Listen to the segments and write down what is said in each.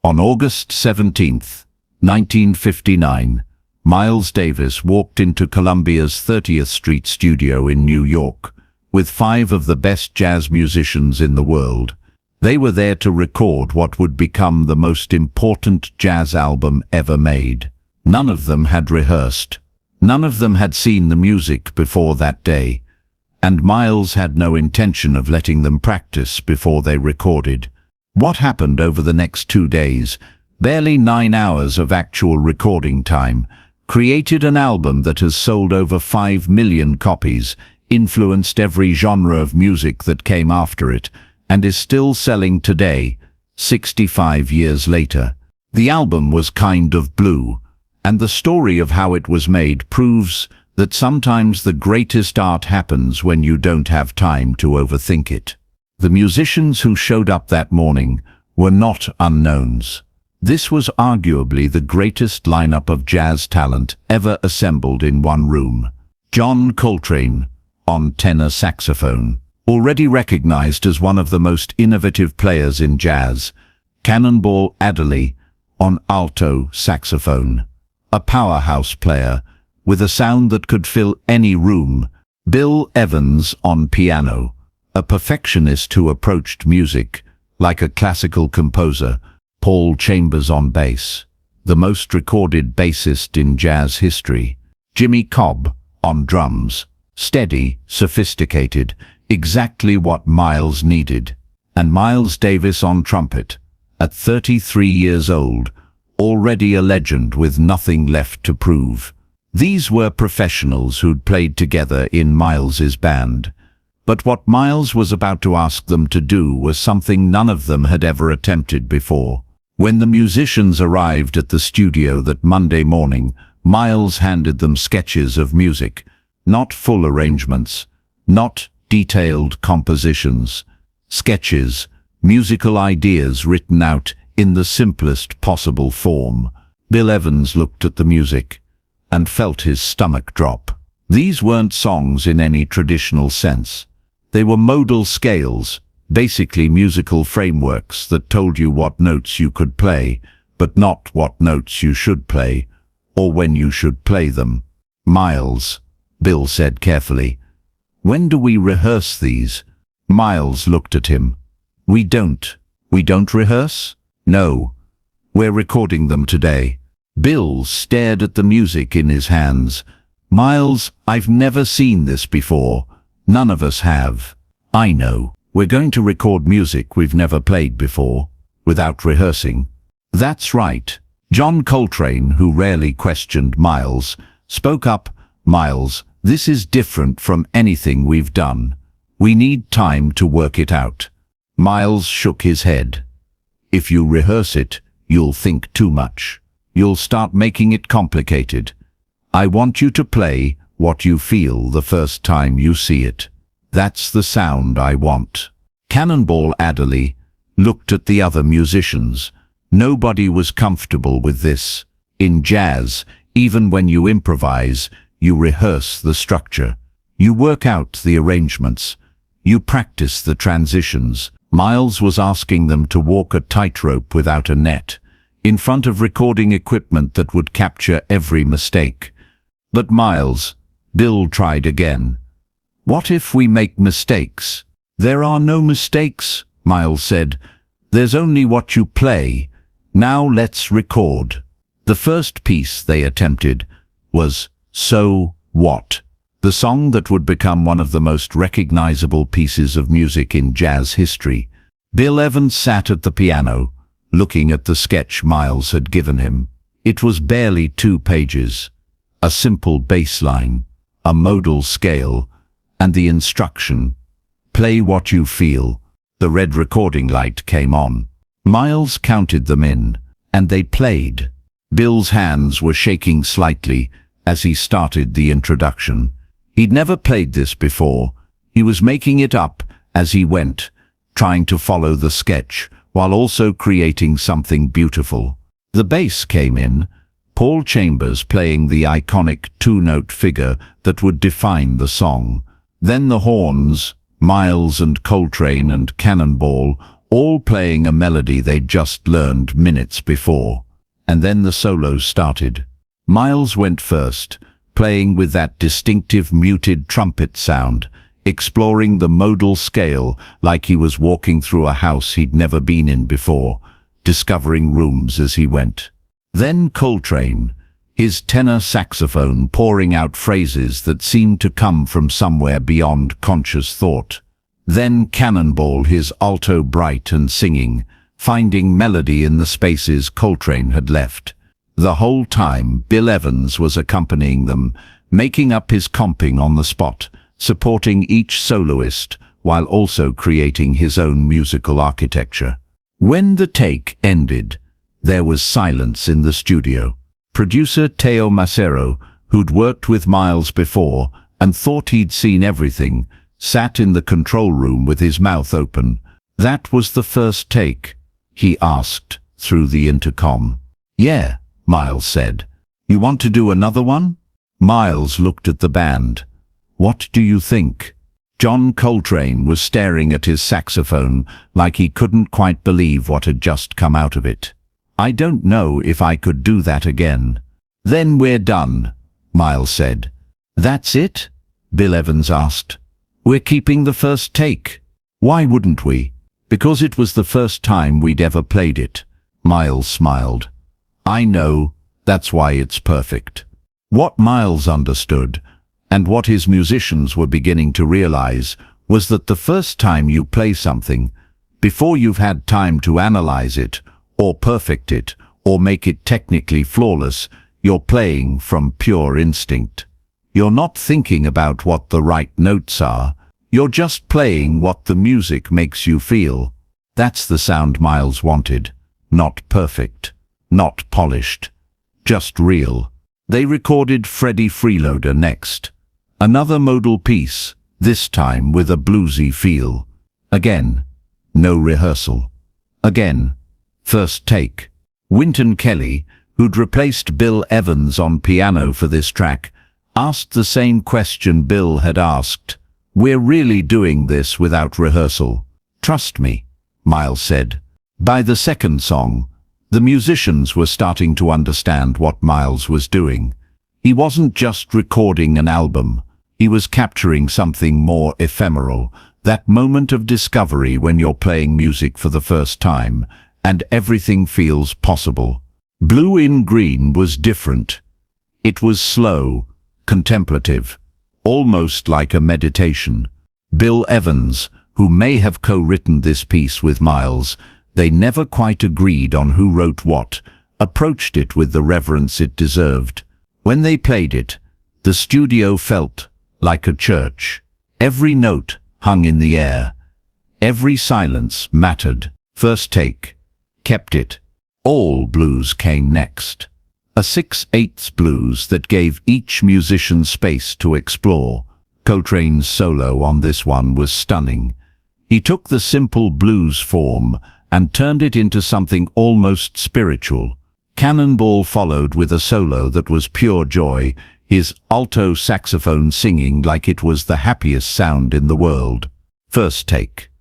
On August 17, 1959, Miles Davis walked into Columbia's 30th Street studio in New York with 5 of the best jazz musicians in the world. They were there to record what would become the most important jazz album ever made. None of them had rehearsed. None of them had seen the music before that day, and Miles had no intention of letting them practice before they recorded. What happened over the next 2 days, barely 9 hours of actual recording time, created an album that has sold over 5 million copies, influenced every genre of music that came after it, and is still selling today, 65 years later. The album was Kind of Blue, and the story of how it was made proves that sometimes the greatest art happens when you don't have time to overthink it. The musicians who showed up that morning were not unknowns. This was arguably the greatest lineup of jazz talent ever assembled in one room. John Coltrane on tenor saxophone, already recognized as one of the most innovative players in jazz. Cannonball Adderley on alto saxophone, a powerhouse player with a sound that could fill any room. Bill Evans on piano, a perfectionist who approached music like a classical composer. Paul Chambers on bass, the most recorded bassist in jazz history. Jimmy Cobb on drums, steady, sophisticated, exactly what Miles needed. And Miles Davis on trumpet, at 33 years old, already a legend with nothing left to prove. These were professionals who'd played together in Miles's band. But what Miles was about to ask them to do was something none of them had ever attempted before. When the musicians arrived at the studio that Monday morning, Miles handed them sketches of music, not full arrangements, not detailed compositions. Sketches, musical ideas written out in the simplest possible form. Bill Evans looked at the music and felt his stomach drop. These weren't songs in any traditional sense. They were modal scales, basically musical frameworks that told you what notes you could play, but not what notes you should play, or when you should play them. Miles, Bill said carefully, when do we rehearse these? Miles looked at him. We don't rehearse? No, we're recording them today. Bill stared at the music in his hands. Miles, I've never seen this before. None of us have. I know. We're going to record music we've never played before, without rehearsing. That's right. John Coltrane, who rarely questioned Miles, spoke up. Miles, this is different from anything we've done. We need time to work it out. Miles shook his head. If you rehearse it, you'll think too much. You'll start making it complicated. I want you to play what you feel the first time you see it. That's the sound I want. Cannonball Adderley looked at the other musicians. Nobody was comfortable with this. In jazz, even when you improvise, you rehearse the structure. You work out the arrangements. You practice the transitions. Miles was asking them to walk a tightrope without a net, in front of recording equipment that would capture every mistake. But Miles, Bill tried again. What if we make mistakes? There are no mistakes, Miles said. There's only what you play. Now let's record. The first piece they attempted was So What, the song that would become one of the most recognizable pieces of music in jazz history. Bill Evans sat at the piano, looking at the sketch Miles had given him. It was barely 2 pages. A simple bass line, a modal scale, and the instruction, play what you feel. The red recording light came on. Miles counted them in, and they played. Bill's hands were shaking slightly as he started the introduction. He'd never played this before. He was making it up as he went, trying to follow the sketch while also creating something beautiful. The bass came in, Paul Chambers playing the iconic 2-note figure that would define the song. Then the horns, Miles and Coltrane and Cannonball, all playing a melody they'd just learned minutes before. And then the solos started. Miles went first, playing with that distinctive muted trumpet sound, exploring the modal scale like he was walking through a house he'd never been in before, discovering rooms as he went. Then Coltrane, his tenor saxophone pouring out phrases that seemed to come from somewhere beyond conscious thought. Then Cannonball, his alto bright and singing, finding melody in the spaces Coltrane had left. The whole time, Bill Evans was accompanying them, making up his comping on the spot, supporting each soloist while also creating his own musical architecture. When the take ended, there was silence in the studio. Producer Teo Macero, who'd worked with Miles before and thought he'd seen everything, sat in the control room with his mouth open. "That was the first take?" he asked through the intercom. "Yeah," Miles said. "You want to do another one?" Miles looked at the band. "What do you think?" John Coltrane was staring at his saxophone like he couldn't quite believe what had just come out of it. "I don't know if I could do that again." "Then we're done," Miles said. "That's it?" Bill Evans asked. "We're keeping the first take." "Why wouldn't we?" "Because it was the first time we'd ever played it." Miles smiled. "I know, that's why it's perfect." What Miles understood, and what his musicians were beginning to realize, was that the first time you play something, before you've had time to analyze it, or perfect it, or make it technically flawless, you're playing from pure instinct. You're not thinking about what the right notes are, you're just playing what the music makes you feel. That's the sound Miles wanted. Not perfect, not polished, just real. They recorded Freddie Freeloader next. Another modal piece, this time with a bluesy feel. Again, no rehearsal. Again, first take. Wynton Kelly, who'd replaced Bill Evans on piano for this track, asked the same question Bill had asked. "We're really doing this without rehearsal. Trust me," Miles said. By the second song, the musicians were starting to understand what Miles was doing. He wasn't just recording an album. He was capturing something more ephemeral, that moment of discovery when you're playing music for the first time, and everything feels possible. Blue in Green was different. It was slow, contemplative, almost like a meditation. Bill Evans, who may have co-written this piece with Miles, they never quite agreed on who wrote what, approached it with the reverence it deserved. When they played it, the studio felt like a church. Every note hung in the air. Every silence mattered. First take. Kept it. All blues came next. A 6/8 blues that gave each musician space to explore. Coltrane's solo on this one was stunning. He took the simple blues form and turned it into something almost spiritual. Cannonball followed with a solo that was pure joy, his alto saxophone singing like it was the happiest sound in the world. First take.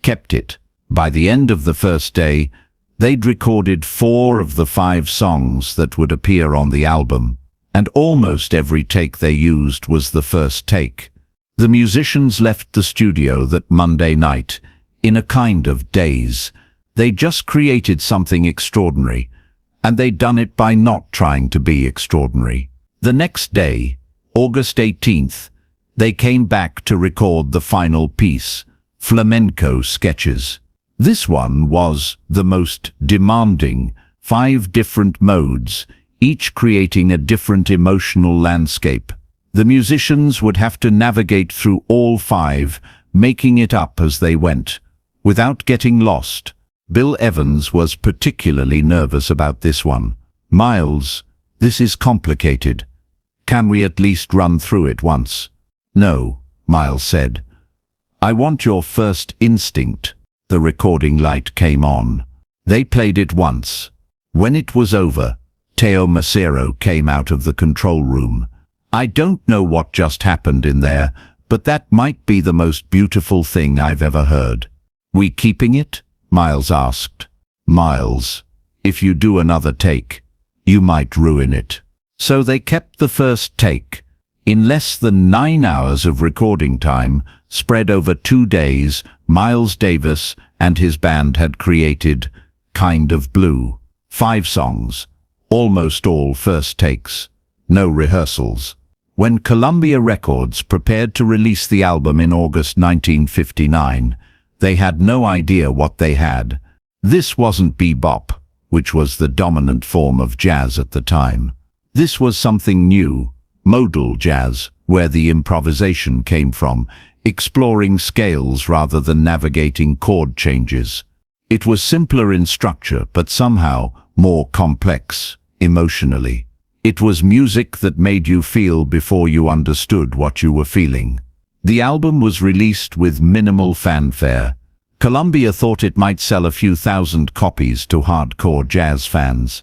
Kept it. By the end of the first day, they'd recorded 4 of the 5 songs that would appear on the album, and almost every take they used was the first take. The musicians left the studio that Monday night in a kind of daze. They just created something extraordinary, and they'd done it by not trying to be extraordinary. The next day, August 18th, they came back to record the final piece, Flamenco Sketches. This one was the most demanding, 5 different modes, each creating a different emotional landscape. The musicians would have to navigate through all 5, making it up as they went, without getting lost. Bill Evans was particularly nervous about this one. "Miles, this is complicated. Can we at least run through it once?" "No," Miles said. "I want your first instinct." The recording light came on. They played it once. When it was over, Teo Macero came out of the control room. "I don't know what just happened in there, but that might be the most beautiful thing I've ever heard." "We keeping it?" Miles asked. "Miles, if you do another take, you might ruin it." So they kept the first take. In less than 9 hours of recording time, spread over 2 days, Miles Davis and his band had created Kind of Blue. 5 songs, almost all first takes, no rehearsals. When Columbia Records prepared to release the album in August 1959, they had no idea what they had. This wasn't bebop, which was the dominant form of jazz at the time. This was something new, modal jazz, where the improvisation came from, exploring scales rather than navigating chord changes. It was simpler in structure, but somehow more complex, emotionally. It was music that made you feel before you understood what you were feeling. The album was released with minimal fanfare. Columbia thought it might sell a few thousand copies to hardcore jazz fans.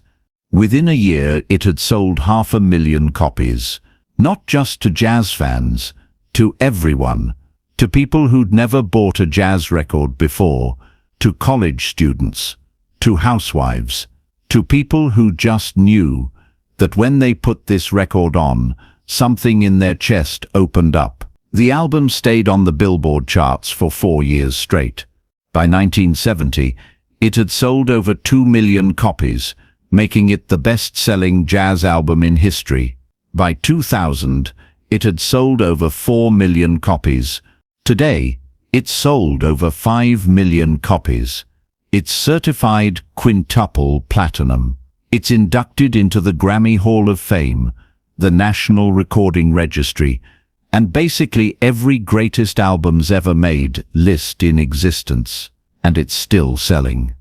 Within a year, it had sold 500,000 copies. Not just to jazz fans, to everyone. To people who'd never bought a jazz record before, to college students, to housewives, to people who just knew that when they put this record on, something in their chest opened up. The album stayed on the Billboard charts for 4 years straight. By 1970, it had sold over 2 million copies, making it the best-selling jazz album in history. By 2000, it had sold over 4 million copies. Today, it's sold over 5 million copies. It's certified quintuple platinum. It's inducted into the Grammy Hall of Fame, the National Recording Registry, and basically every greatest albums ever made list in existence. And it's still selling.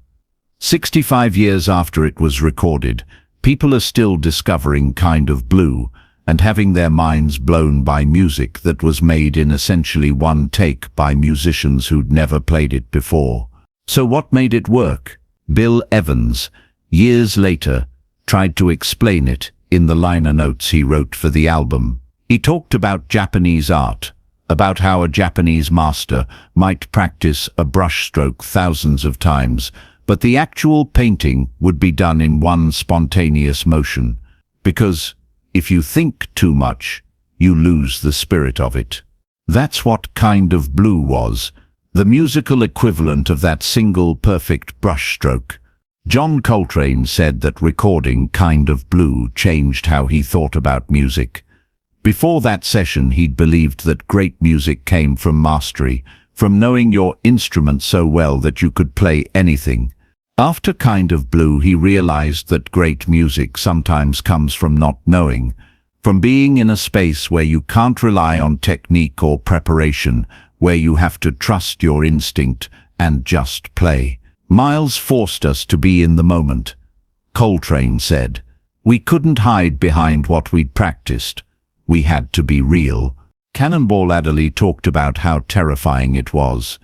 65 years after it was recorded, people are still discovering Kind of Blue and having their minds blown by music that was made in essentially one take by musicians who'd never played it before. So what made it work? Bill Evans, years later, tried to explain it in the liner notes he wrote for the album. He talked about Japanese art, about how a Japanese master might practice a brushstroke thousands of times, but the actual painting would be done in one spontaneous motion, because if you think too much, you lose the spirit of it. That's what Kind of Blue was, the musical equivalent of that single perfect brushstroke. John Coltrane said that recording Kind of Blue changed how he thought about music. Before that session, he'd believed that great music came from mastery, from knowing your instrument so well that you could play anything. After Kind of Blue, he realized that great music sometimes comes from not knowing, from being in a space where you can't rely on technique or preparation, where you have to trust your instinct and just play. Miles forced us to be in the moment. Coltrane said, "We couldn't hide behind what we'd practiced. We had to be real." Cannonball Adderley talked about how terrifying it was.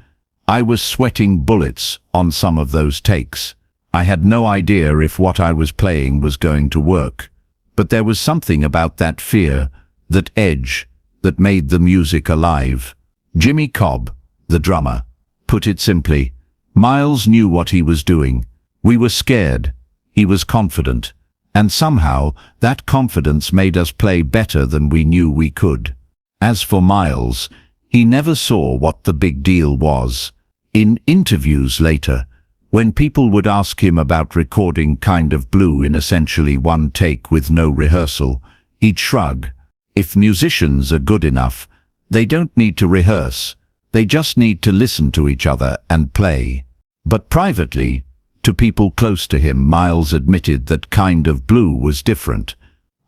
"I was sweating bullets on some of those takes. I had no idea if what I was playing was going to work. But there was something about that fear, that edge, that made the music alive." Jimmy Cobb, the drummer, put it simply, "Miles knew what he was doing. We were scared. He was confident. And somehow, that confidence made us play better than we knew we could." As for Miles, he never saw what the big deal was. In interviews later, when people would ask him about recording Kind of Blue in essentially one take with no rehearsal, he'd shrug. If musicians are good enough, they don't need to rehearse. They just need to listen to each other and play. But privately, to people close to him, Miles admitted that Kind of Blue was different.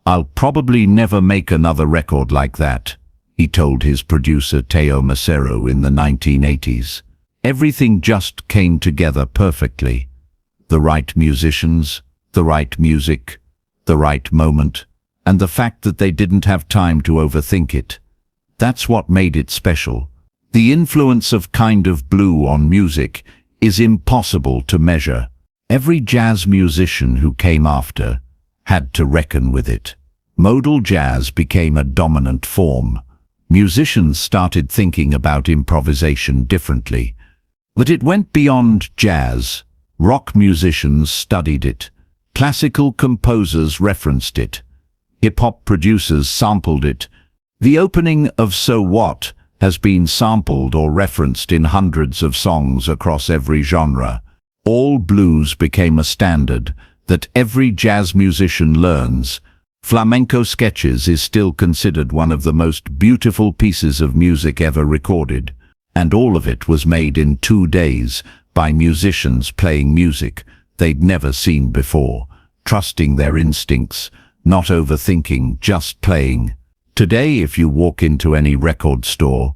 "I'll probably never make another record like that," he told his producer Teo Macero in the 1980s. Everything just came together perfectly. The right musicians, the right music, the right moment, and the fact that they didn't have time to overthink it. That's what made it special. The influence of Kind of Blue on music is impossible to measure. Every jazz musician who came after had to reckon with it. Modal jazz became a dominant form. Musicians started thinking about improvisation differently. But it went beyond jazz. Rock musicians studied it. Classical composers referenced it. Hip-hop producers sampled it. The opening of So What has been sampled or referenced in hundreds of songs across every genre. All blues became a standard that every jazz musician learns. Flamenco Sketches is still considered one of the most beautiful pieces of music ever recorded, and all of it was made in 2 days by musicians playing music they'd never seen before, trusting their instincts, not overthinking, just playing. Today, if you walk into any record store,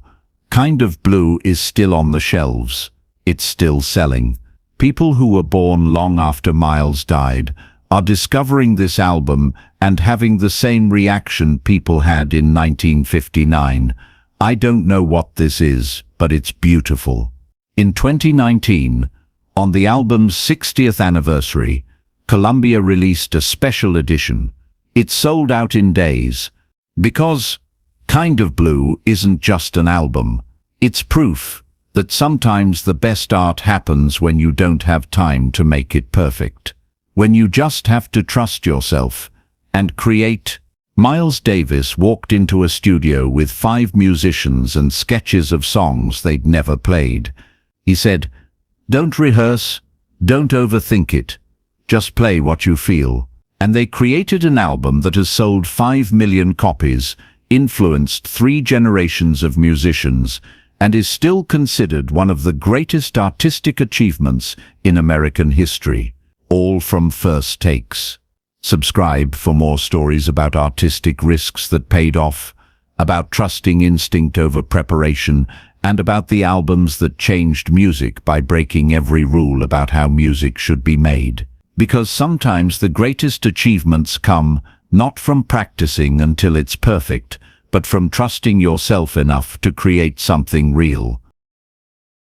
Kind of Blue is still on the shelves. It's still selling. People who were born long after Miles died are discovering this album and having the same reaction people had in 1959. I don't know what this is, but it's beautiful. In 2019, on the album's 60th anniversary, Columbia released a special edition. It sold out in days. Because Kind of Blue isn't just an album. It's proof that sometimes the best art happens when you don't have time to make it perfect. When you just have to trust yourself and create. Miles Davis walked into a studio with 5 musicians and sketches of songs they'd never played. He said, "Don't rehearse, don't overthink it. Just play what you feel." And they created an album that has sold 5 million copies, influenced 3 generations of musicians, and is still considered one of the greatest artistic achievements in American history. All from first takes. Subscribe for more stories about artistic risks that paid off, about trusting instinct over preparation, and about the albums that changed music by breaking every rule about how music should be made. Because sometimes the greatest achievements come not from practicing until it's perfect, but from trusting yourself enough to create something real.